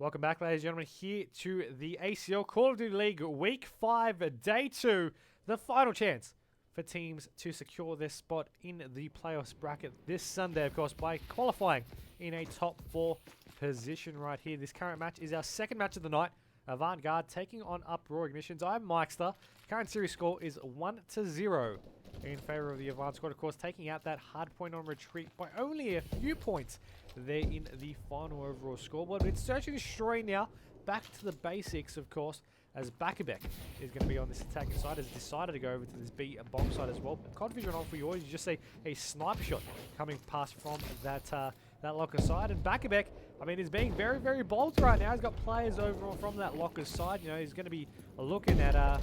Welcome back, ladies and gentlemen, here to the ACL Call of Duty League Week 5, Day 2. The final chance for teams to secure their spot in the playoffs bracket this Sunday, of course, by qualifying in a top 4 position right here. This current match is our second match of the night. AVANT-GARDE taking on Uproar.iGnitionZ. I'm Mikester. Current series score is 1-0 in favor of the Avant squad, of course, taking out that hard point on retreat by only a few points there in the final overall scoreboard. But it's search and destroy now, back to the basics, of course, as Bakabek is going to be on this attacking side, has decided to go over to this B bomb side as well. CoD vision on for yours, you just see a sniper shot coming past from that locker side, and Bakabek, I mean, is being very, very bold right now. He's got players over from that locker side. You know, he's going to be looking at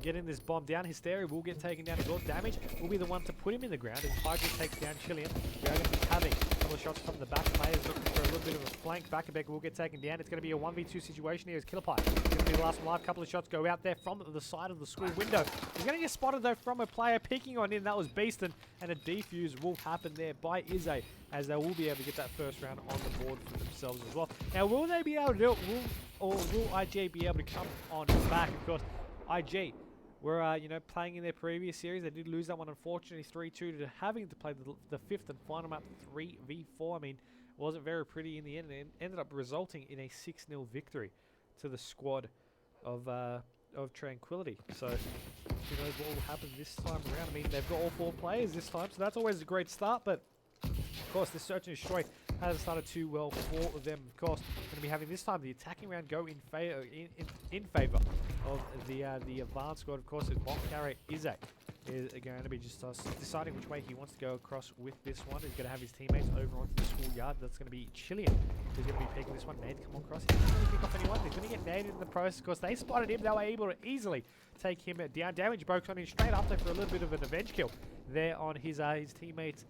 getting this bomb down. Hysteria will get taken down as well. Damage will be the one to put him in the ground as Hydra takes down Chilean. We are going to be having a couple of shots from the back. Players looking for a little bit of a flank. Bakabek will get taken down. It's going to be a 1v2 situation here as Killerpie is going to be the last one live. Couple of shots go out there from the side of the school window. He's going to get spotted though from a player picking on him. That was Beaston, and a defuse will happen there by Izzy, as they will be able to get that first round on the board for themselves as well. Now, will they be able to do it? Will IG be able to come on back? Of course, IG were, playing in their previous series. They did lose that one, unfortunately, 3-2 to having to play the fifth and final map 3v4. I mean, it wasn't very pretty in the end. It ended up resulting in a 6-0 victory to the squad of Tranquility. So, who knows what will happen this time around. I mean, they've got all 4 players this time, so that's always a great start. But, of course, this search and destroy hasn't started too well for them. Of course, going to be having this time the attacking round go in favor of the Avant squad. Of course, his bomb carrier Izzy is going to be just deciding which way he wants to go across with this one. He's going to have his teammates over onto the schoolyard. That's going to be Chilean who's going to be picking this one. Nade come across. He doesn't really pick off anyone. He's going to get naded in the process. Of course, they spotted him. They were able to easily take him down. Damage broke on him straight after for a little bit of an avenge kill there on his teammate's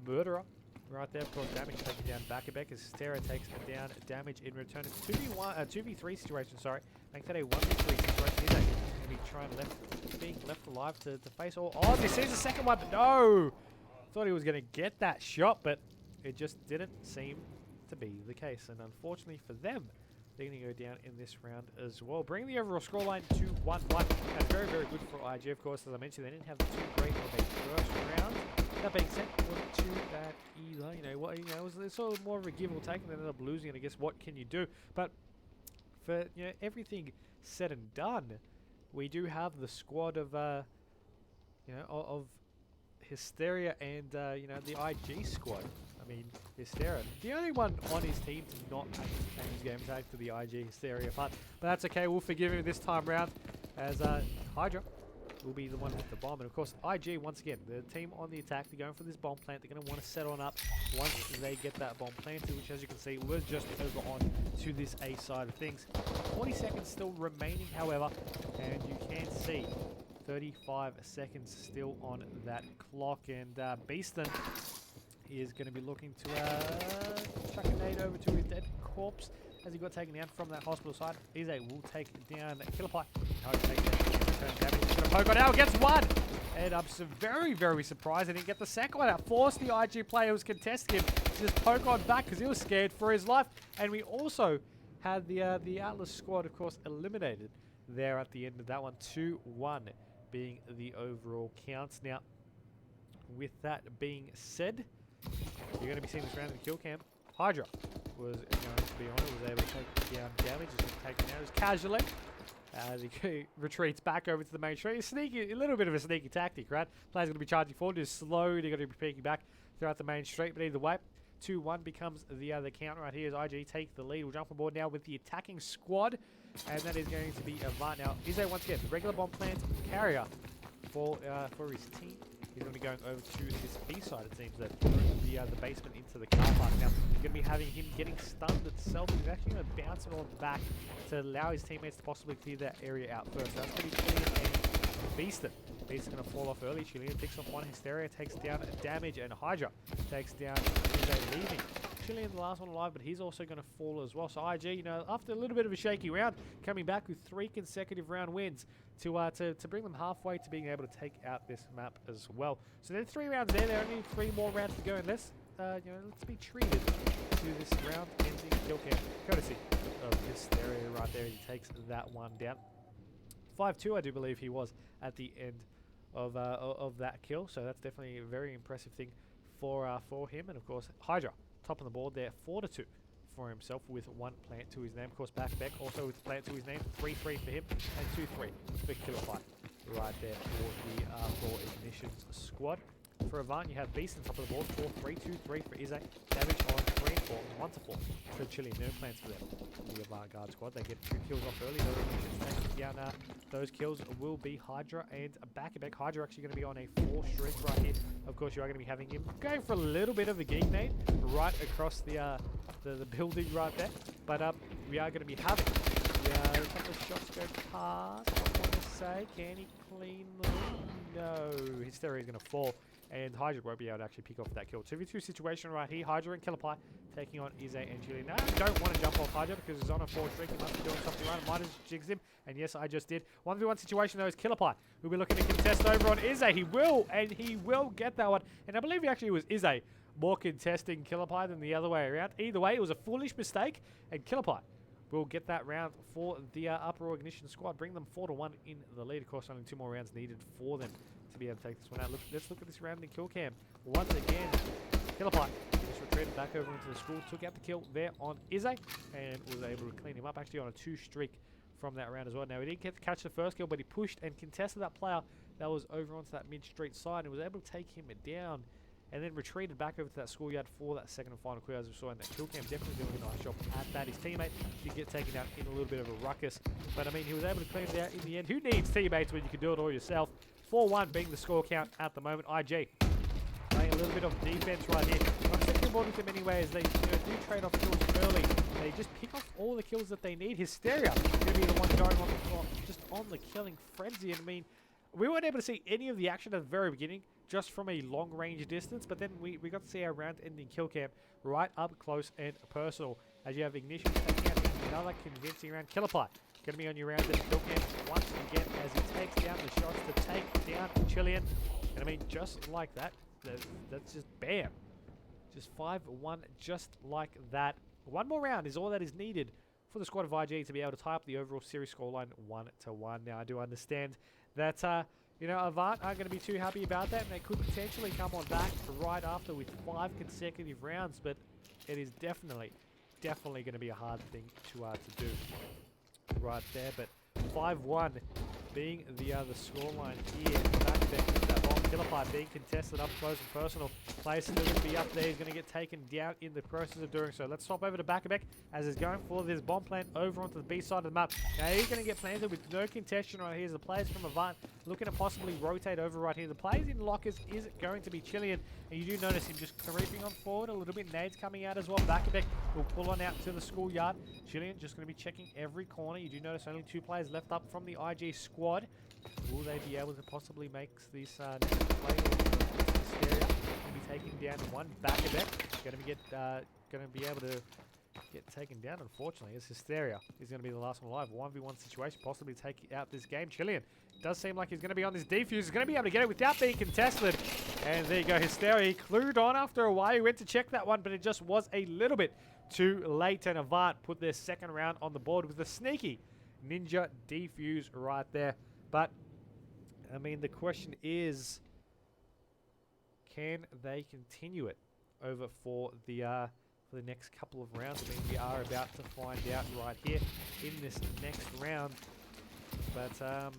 murderer. Right there, of course, damage taken down Bakabek as Stera takes down damage in return. It's 2v3 situation, sorry. Make that a 1v3 situation. He's going to be being left alive to face all odds. He sees the second one, but no! Thought he was going to get that shot, but it just didn't seem to be the case. And unfortunately for them, they're going to go down in this round as well, bringing the overall scoreline to 1-1. That's very, very good for IG, of course. As I mentioned, they didn't have too great of a first round. That being said, it wasn't too bad either. It was sort of more of a give or take, and they ended up losing. And I guess what can you do? But for everything said and done, we do have the squad of of Hysteria and the IG squad. I mean, Hysteria, the only one on his team to not change his game tag to the IG Hysteria part. But that's okay. We'll forgive him this time round, as Hydra will be the one with the bomb. And of course, IG, once again, the team on the attack, they're going for this bomb plant. They're going to want to set on up once they get that bomb planted, which, as you can see, was just over on to this A side of things. 40 seconds still remaining, however, and you can see 35 seconds still on that clock. And Beaston is going to be looking to chuck a nade over to his dead corpse as he got taken down from that hospital side. Izzy will take down Killerpie. Damage. He's going to poke on out, gets one! And I'm very, very surprised he didn't get the second one out. Forced the IG player who was contesting him to just poke on back because he was scared for his life. And we also had the Atlas squad, of course, eliminated there at the end of that one. 2-1 being the overall counts. Now, with that being said, you're going to be seeing this round in the kill cam. Hydra was going to be on it, was able to take down damage. He's going to take it down casually as he retreats back over to the main street. A little bit of a sneaky tactic, right? Player's going to be charging forward, just slowly going to be peeking back throughout the main street. But either way, 2-1 becomes the count right here as IG take the lead. We'll jump on board now with the attacking squad, and that is going to be Avant. Now, Izzy once again, the regular bomb plant carrier for his team. He's going to be going over to this B side, it seems, that the basement into the car park. Now, you're going to be having him getting stunned itself. He's actually going to bounce it on back to allow his teammates to possibly clear that area out first. So that's going to be Chilean and Beaston. Beaston's going to fall off early. Chilean picks off one. Hysteria takes down damage, and Hydra takes down Izzy, leaving Chilean the last one alive, but he's also going to fall as well. So IG, after a little bit of a shaky round, coming back with 3 consecutive round wins to bring them halfway to being able to take out this map as well. So then 3 rounds there. There are only 3 more rounds to go in this. let's be treated to this round ending kill cam, courtesy of Hysteria right there. He takes that one down. 5-2, I do believe he was at the end of that kill, so that's definitely a very impressive thing for him. And of course, Hydra top on the board there, 4-2 for himself with 1 plant to his name. Of course, back also with plant to his name, 3-3 for him and 2-3 for Killer right there for the Uproar.iGnitionZ squad. For Avant, you have Beast on top of the board, 4-3, 2-3 for Izay. Damage on 3 and 4, 1-4 for Chili. No plans for them. The AVANT-GARDE squad, they get 2 kills off early. Taking down those kills will be Hydra and back-to-back. Hydra actually going to be on a 4 streak right here. Of course, you are going to be having him going for a little bit of a geek nade right across the building right there. But we are going to be having a couple of shots go past. I want to say, can he clean them? No, Hysteria is going to fall. And Hydra won't be able to actually pick off that kill. 2v2 situation right here. Hydra and Killer taking on Izay and Julian. Now, I don't want to jump off Hydra because he's on a 4 streak. He must be doing something right. I might have jigs him. And yes, I just did. 1v1 situation though is Killer who'll be looking to contest over on Izay. He will get that one. And I believe actually it was Izay more contesting Killer than the other way around. Either way, it was a foolish mistake. And Killer will get that round for the Uproar.iGnitionZ squad. Bring them 4-1 in the lead. Of course, only 2 more rounds needed for them to be able to take this one out. Let's look at this round in kill cam. Once again, Killer just retreated back over into the school, took out the kill there on Izay, and was able to clean him up actually on a 2 streak from that round as well. Now, he didn't get to catch the first kill, but he pushed and contested that player that was over onto that mid-street side and was able to take him down, and then retreated back over to that schoolyard for that second and final kill, as we saw in that kill cam. Definitely doing a nice job at that. His teammate did get taken out in a little bit of a ruckus, but I mean, he was able to clean it out in the end. Who needs teammates when you can do it all yourself? 4-1 being the score count at the moment. IG playing a little bit of defense right here. I'm thinking about with them anyway, as they do trade off kills early. They just pick off all the kills that they need. Hysteria going to be the one going on just on the killing frenzy. And I mean, we weren't able to see any of the action at the very beginning, just from a long range distance, but then we got to see our round ending kill cam right up close and personal, as you have Ignition taking out another convincing round. Killer going to be on your round ending kill cam once again, as he takes down the shots to take down Chillian. And I mean, just like that, that's just bam, just 5-1 just like that. 1 more round is all that is needed for the squad of IG to be able to tie up the overall series scoreline 1-1. Now, I do understand that Avant aren't going to be too happy about that, and they could potentially come on back right after with 5 consecutive rounds, but it is definitely going to be a hard thing to do right there. But 5-1 being the scoreline here. That bomb Killer being contested up close and personal. Player still going to be up there. He's going to get taken down in the process of doing so. Let's swap over to Back as he's going for this bomb plant over onto the B side of the map. Now he's going to get planted with no contention right here. The players from Avant looking to possibly rotate over right here. The players in lockers is going to be Chillian, and you do notice him just creeping on forward a little bit. Nades coming out as well. Back will pull on out to the schoolyard. Chillian just going to be checking every corner. You do notice only 2 players left up from the IG squad. Will they be able to possibly make this next play? Hysteria will be taking down 1 Back going to be able to get taken down, unfortunately, as Hysteria is going to be the last one alive. 1v1 situation, possibly take out this game. Chillian does seem like he's going to be on this defuse. He's going to be able to get it without being contested. And there you go, Hysteria. He clued on after a while. He went to check that one, but it just was a little bit too late. And Avant put their second round on the board with a sneaky ninja defuse right there. But, I mean, the question is, can they continue it over for the next couple of rounds? I mean, we are about to find out right here in this next round. But,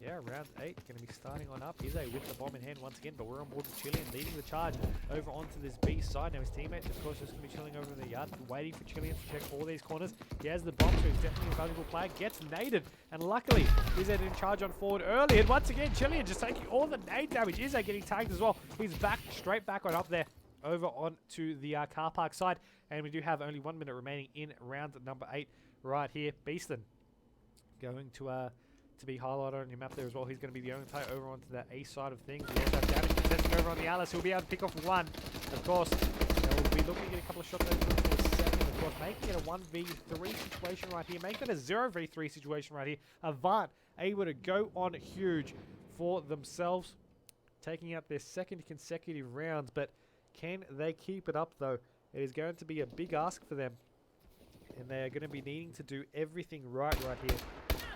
yeah, round 8 going to be starting on up. Izay with the bomb in hand once again, but we're on board with Chillian leading the charge over onto this B side. Now his teammate, of course, is going to be chilling over in the yard, waiting for Chillian to check all these corners. He has the bomb, so he's definitely a valuable player. Gets naded, and luckily, Izay didn't charge on forward early. And once again, Chillian just taking all the nade damage. Izay getting tagged as well. He's back, straight back on up there, over onto the car park side. And we do have only 1 minute remaining in round number 8 right here. Beaston going to be highlighted on your map there as well. He's going to be the only tie over onto that A side of things. He also have damage contested over on the Alice. He'll be able to pick off 1. Of course, we'll be looking to get a couple of shots over for the second. Of course, making it a 1v3 situation right here. Making it a 0v3 situation right here. Avant able to go on huge for themselves, taking out their second consecutive rounds. But Can they keep it up, though? It is going to be a big ask for them. And they are going to be needing to do everything right here.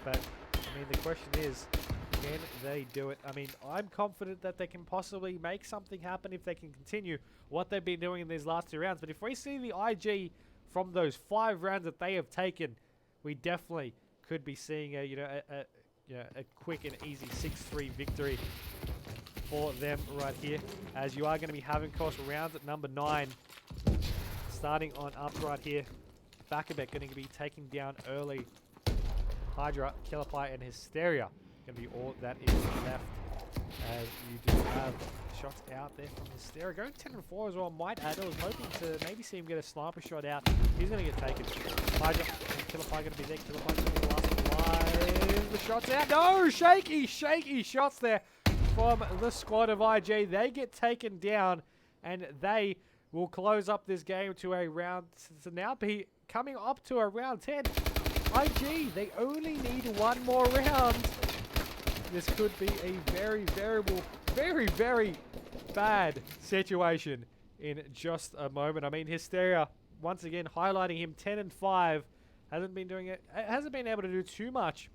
But, I mean, the question is, can they do it? I mean, I'm confident that they can possibly make something happen if they can continue what they've been doing in these last 2 rounds. But if we see the IG from those 5 rounds that they have taken, we definitely could be seeing a quick and easy 6-3 victory for them right here. As you are going to be having, of course, rounds at number 9, starting on up right here. Backerbeck going to be taking down early. Hydra, Killer Pie, and Hysteria going to be all that is left. As you do have shots out there from Hysteria. Going 10-4 as well, might add. I was hoping to maybe see him get a sniper shot out. He's going to get taken. Hydra and Killer Pie going to be there. Killer Pie going to be the last one alive. The shots out. No! Shaky shots there from the squad of IG. They get taken down, and they will close up this game to a round, to now be coming up to a round 10. IG, they only need 1 more round. This could be a very bad situation in just a moment. I mean, Hysteria, once again, highlighting him 10-5. Hasn't been able to do too much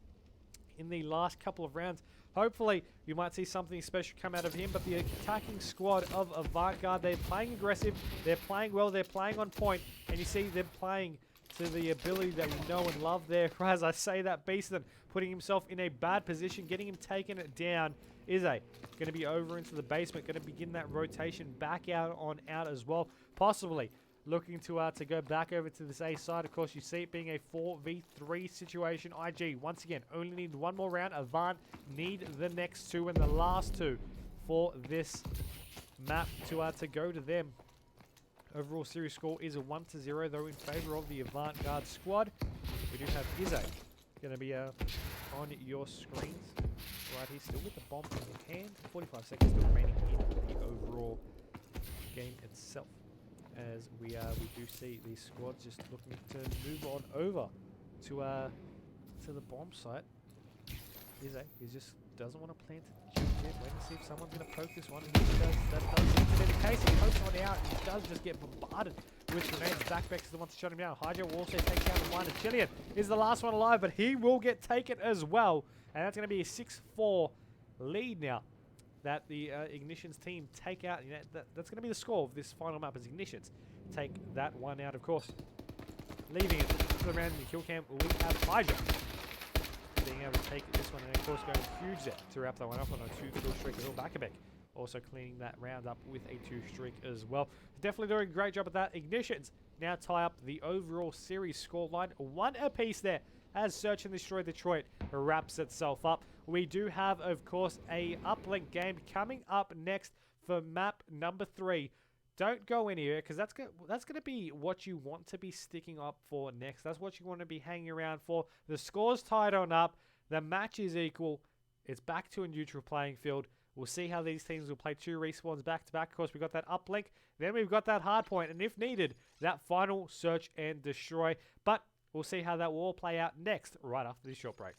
in the last couple of rounds. Hopefully, you might see something special come out of him, but the attacking squad of AVANT-GARDE, they're playing aggressive, they're playing well, they're playing on point, and you see them playing to the ability that we know and love there. As I say that, Beaston putting himself in a bad position, getting him taken down. Izzy going to be over into the basement, going to begin that rotation back out as well. Possibly looking to go back over to this A side. Of course, you see it being a 4v3 situation. IG, once again, only need 1 more round. Avant need the next 2 and the last 2 for this map to go to them. Overall series score is a 1-0, though, in favor of the AVANT-GARDE squad. We do have Izzy going to be on your screens right here, still with the bomb in his hand. 45 seconds still remaining in the overall game itself. As we do see these squads just looking to move on over to the bomb site. Izzy, he just doesn't want to plant it just yet. Wait and see if someone's going to poke this one. That does seem to be the case. He pokes one out, and he does just get bombarded with grenades. Backbeck is the one to shut him down. Hydra will also take down the one, and Chilean is the last one alive, but he will get taken as well. And that's going to be a 6-4 lead now that the Ignition's team take out. You know, that's going to be the score of this final map as Ignitions take that one out, of course. Leaving it to the round in the kill cam, we have Hydra being able to take this one, and of course going huge there to wrap that one up on a 2-kill streak as well. Backerbeck also cleaning that round up with a 2 streak as well. Definitely doing a great job at that. Ignitions now tie up the overall series scoreline, 1 apiece there, as Search and Destroy Detroit wraps itself up. We do have, of course, a uplink game coming up next for map number 3. Don't go anywhere, because that's going to be what you want to be sticking up for next. That's what you want to be hanging around for. The score's tied on up. The match is equal. It's back to a neutral playing field. We'll see how these teams will play 2 respawns back to back. Of course, we've got that uplink. Then we've got that hard point. And if needed, that final search and destroy. But we'll see how that will all play out next, right after this short break.